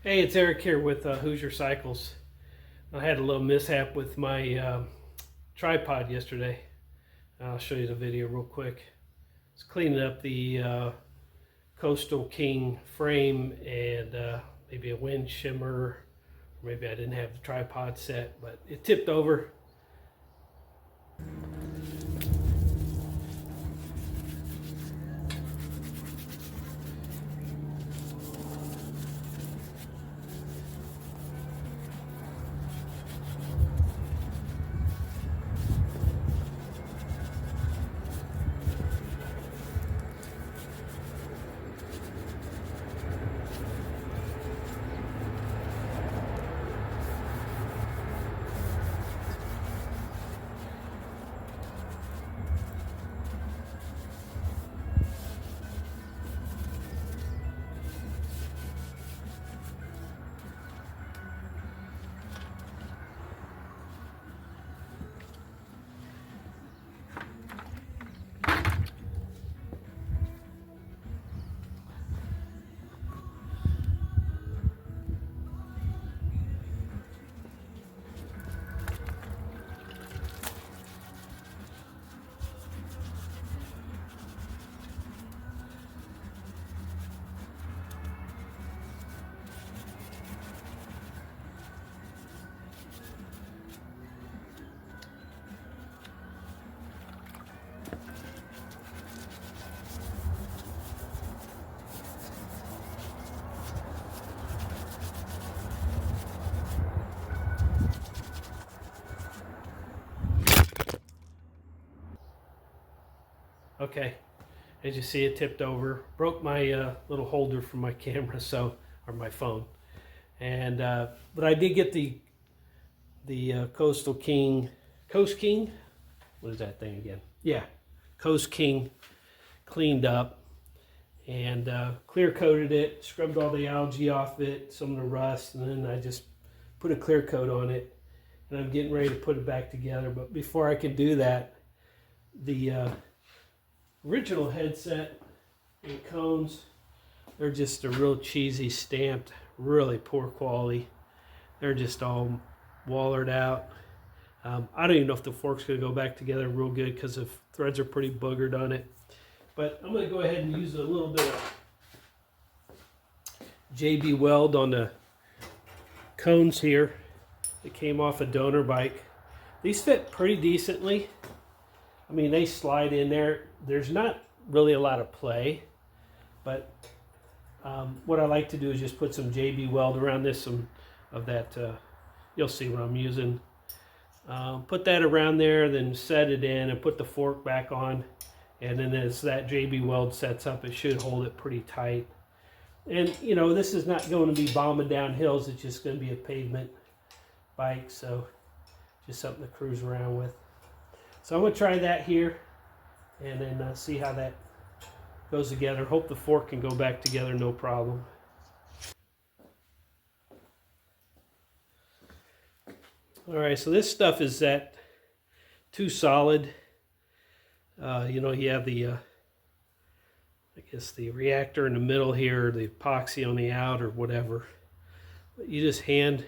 Hey, it's Eric here with Hoosier Cycles. I had a little mishap with my tripod yesterday. I'll show you the video real quick. I was cleaning up the Coastal King frame and maybe a wind shimmer, or maybe I didn't have the tripod set, but it tipped over. Okay, as you see, it tipped over, broke my little holder for my camera, or my phone. And but I did get the Coast King, what is that thing again? Yeah, Coast King cleaned up and clear coated it, scrubbed all the algae off it, some of the rust, and then I just put a clear coat on it. And I'm getting ready to put it back together. But before I can do that, the original headset and cones, they're just a real cheesy stamped, really poor quality. They're just all wallered out. I don't even know if the fork's going to go back together real good because the threads are pretty boogered on it. But I'm going to go ahead and use a little bit of JB Weld on the cones here that came off a donor bike. These fit pretty decently. I mean, they slide in there. There's not really a lot of play, but what I like to do is just put some JB Weld around this, some of that, you'll see what I'm using. Put that around there, then set it in and put the fork back on. And then as that JB Weld sets up, it should hold it pretty tight. And you know, this is not going to be bombing down hills. It's just going to be a pavement bike. So just something to cruise around with. So I'm going to try that here and then see how that goes together. Hope the fork can go back together no problem. Alright, so this stuff is that too solid. You know, you have the, I guess the reactor in the middle here, the epoxy on the out or whatever. But you just hand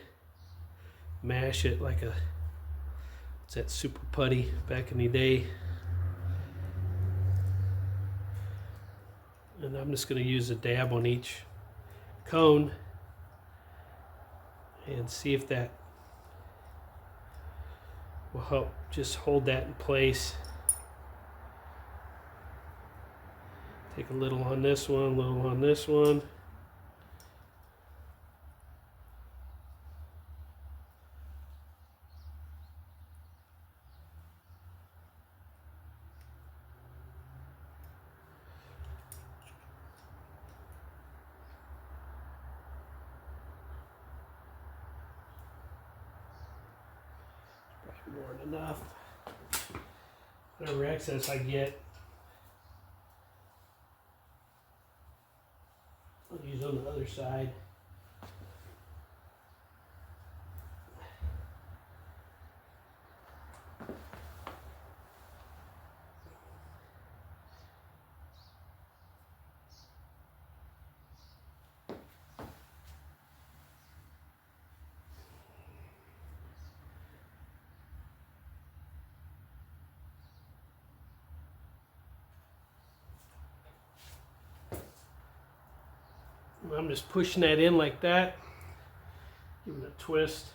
mash it like a, it's that super putty back in the day. And I'm just going to use a dab on each cone and see if that will help just hold that in place. Take a little on this one, a little on this one. More than enough. Whatever excess I get, I'll use on the other side. I'm just pushing that in like that, giving it a twist,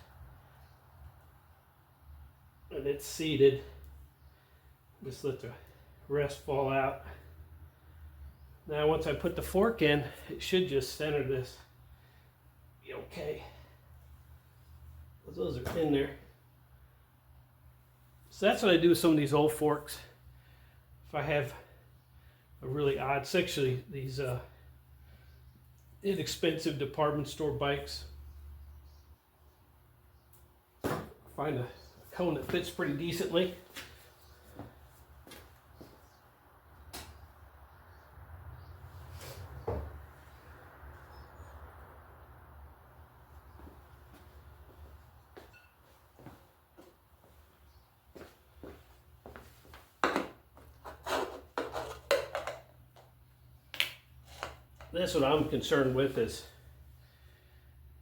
and it's seated. Just let the rest fall out. Now once I put the fork in, it should just center this. Be okay. Those are in there. So that's what I do with some of these old forks. If I have a really odd, it's actually these inexpensive department store bikes. Find a cone that fits pretty decently. That's what I'm concerned with, is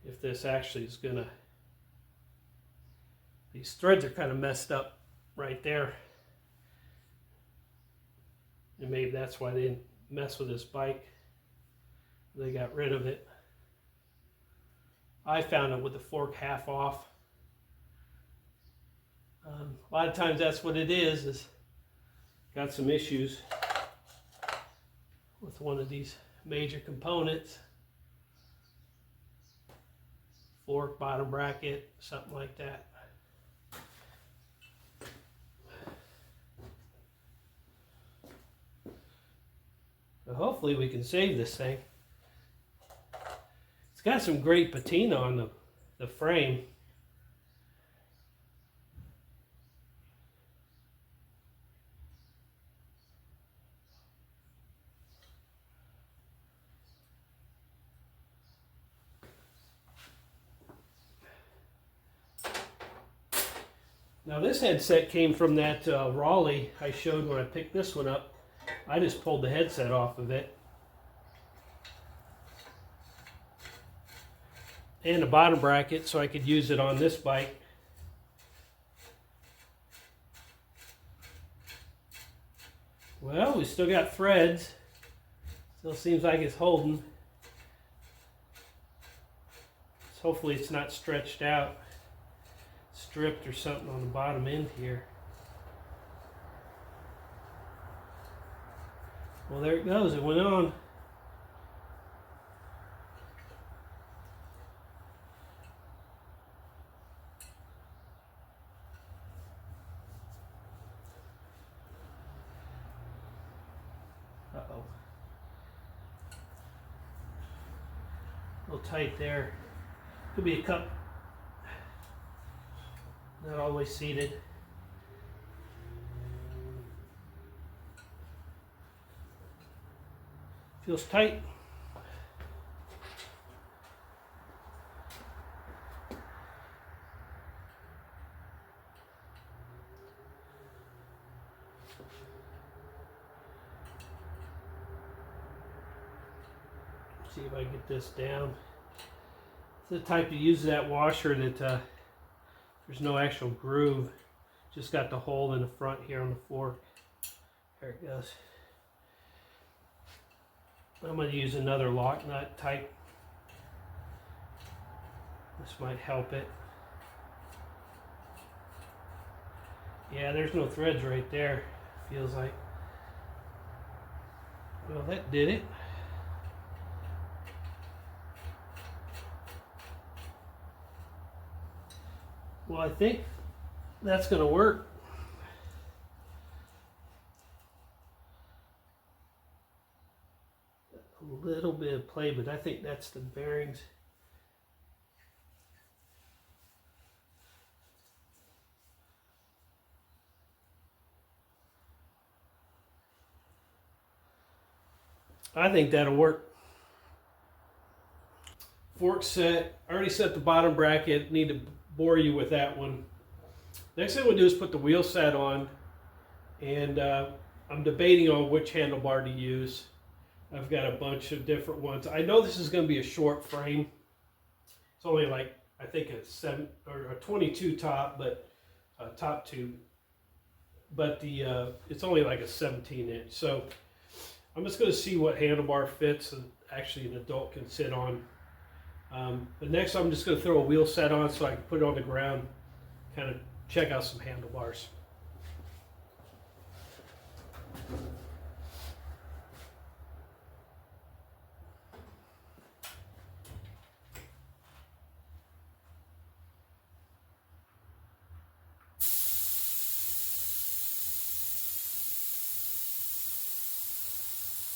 if this actually is gonna, these threads are kind of messed up right there. And maybe that's why they didn't mess with this bike. They got rid of it. I found it with the fork half off. A lot of times that's what it is got some issues with one of these major components. Fork, bottom bracket, something like that. So hopefully we can save this thing. It's got some great patina on the frame. Now this headset came from that Raleigh I showed when I picked this one up. I just pulled the headset off of it. And the bottom bracket so I could use it on this bike. Well, we still got threads. Still seems like it's holding. So hopefully it's not stretched out, stripped or something on the bottom end here. Well, there it goes. It went on. Uh-oh. A little tight there. Could be a cup. Not always seated. Feels tight. See if I can get this down. It's the type to use that washer that there's no actual groove. Just got the hole in the front here on the fork. There it goes. I'm going to use another lock nut type. This might help it. Yeah, there's no threads right there. Feels like. Well, that did it. Well, I think that's going to work. A little bit of play, but I think that's the bearings. I think that'll work. Fork set. I already set the bottom bracket. Need to bore you with that one. Next thing we'll do is put the wheel set on, and I'm debating on which handlebar to use. I've got a bunch of different ones. I know this is going to be a short frame. It's only like, I think a 7 or a 22 top, but top tube. But the it's only like a 17 inch. So I'm just going to see what handlebar fits and actually an adult can sit on. But next I'm just going to throw a wheel set on so I can put it on the ground, kind of check out some handlebars.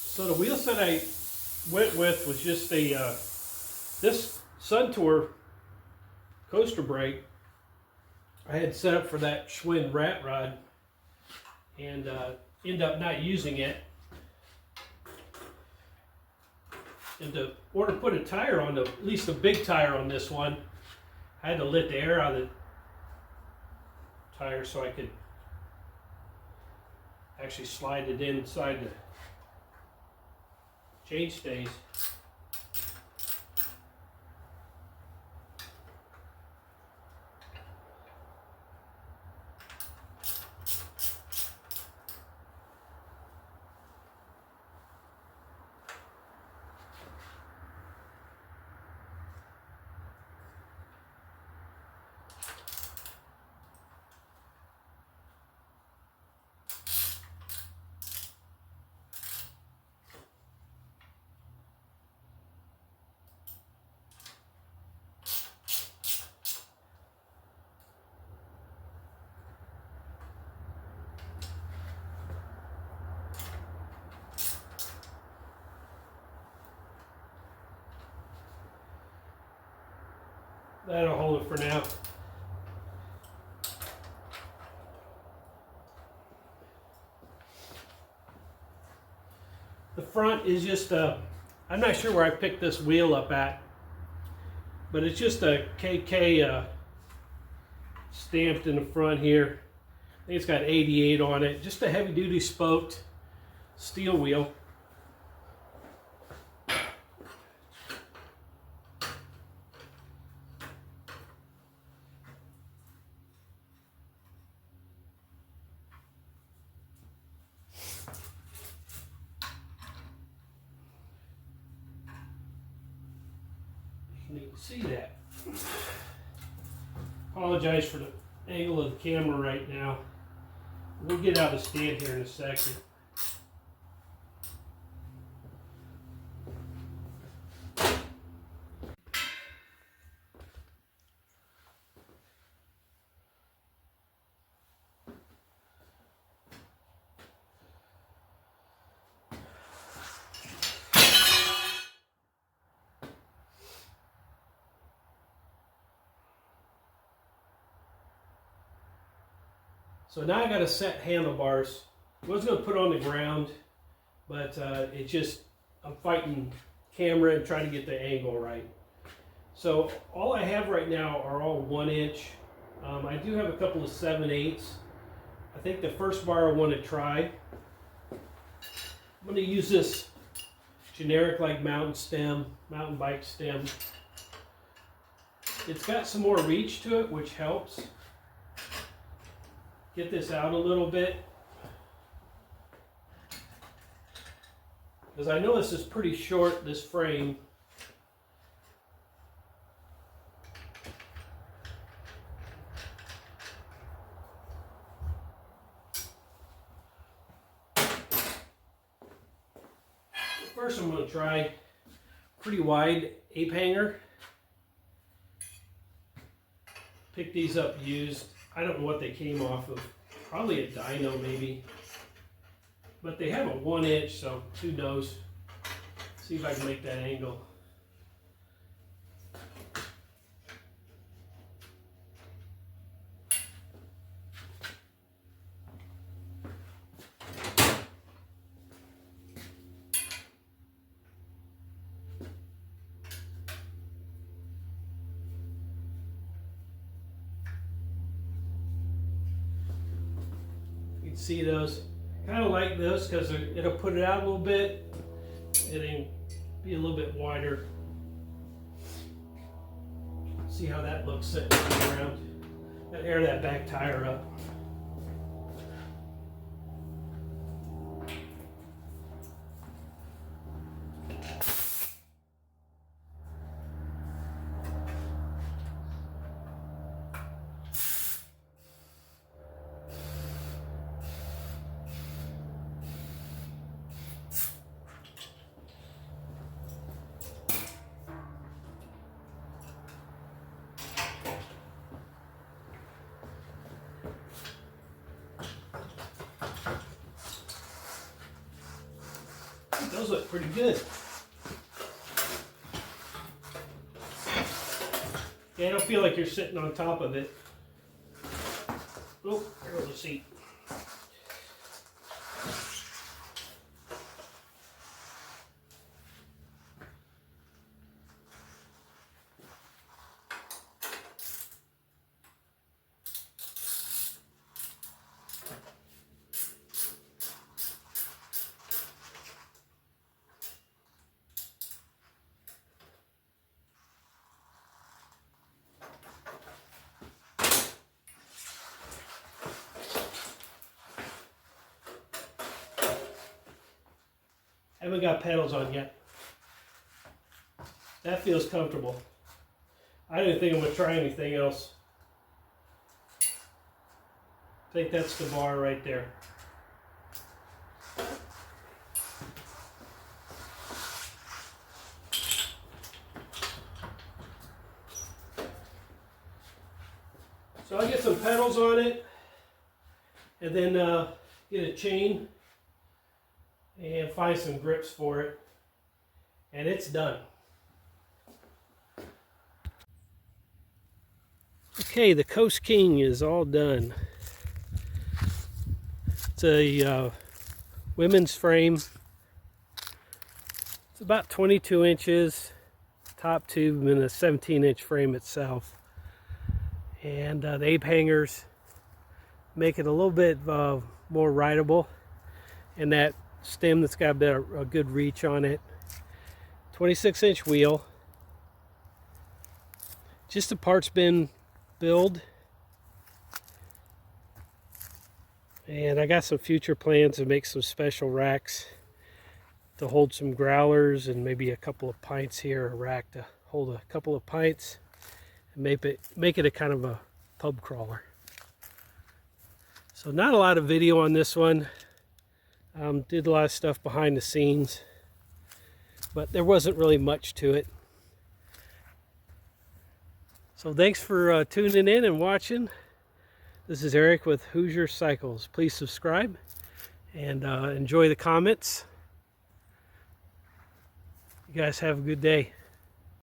So the wheel set I went with was just a this Sun Tour coaster brake. I had set up for that Schwinn rat rod and end up not using it. And in order to put a tire on, at least a big tire on this one, I had to let the air out of the tire so I could actually slide it inside the chain stays. That'll hold it for now. The front is just I'm not sure where I picked this wheel up at, but it's just a KK stamped in the front here. I think it's got 88 on it. Just a heavy duty spoked steel wheel. You can see that. Apologize for the angle of the camera right now. We'll get out of the stand here in a second. So now I got to set handlebars. I was going to put on the ground, but it just, I'm fighting camera and trying to get the angle right. So all I have right now are all 1 inch. I do have a couple of 7/8. I think the first bar I want to try. I'm going to use this generic like mountain bike stem. It's got some more reach to it, which helps. Get this out a little bit, because I know this is pretty short, this frame. First I'm going to try pretty wide ape hanger. Pick these up used. I don't know what they came off of. Probably a dyno maybe. But they have a 1 inch, so who knows. See if I can make that angle. You can see those. Kind of like those because it'll put it out a little bit and then be a little bit wider. See how that looks sitting on the ground. Gotta air that back tire up. Those look pretty good. Yeah, I don't feel like you're sitting on top of it. Oh, there goes the seat. Haven't got pedals on yet. That feels comfortable. I don't think I'm going to try anything else. I think that's the bar right there. So I'll get some pedals on it and then get a chain and find some grips for it, and it's done. Okay, the Coast King is all done. It's a women's frame. It's about 22 inches top tube and a 17-inch frame itself. And the ape hangers make it a little bit more rideable, and that stem that's got a good reach on it. 26-inch wheel. Just a parts bin build, and I got some future plans to make some special racks to hold some growlers and maybe a couple of pints here, a rack to hold a couple of pints and make it a kind of a pub crawler. So not a lot of video on this one. Did a lot of stuff behind the scenes, but there wasn't really much to it. So thanks for tuning in and watching. This is Eric with Hoosier Cycles. Please subscribe and enjoy the comments. You guys have a good day.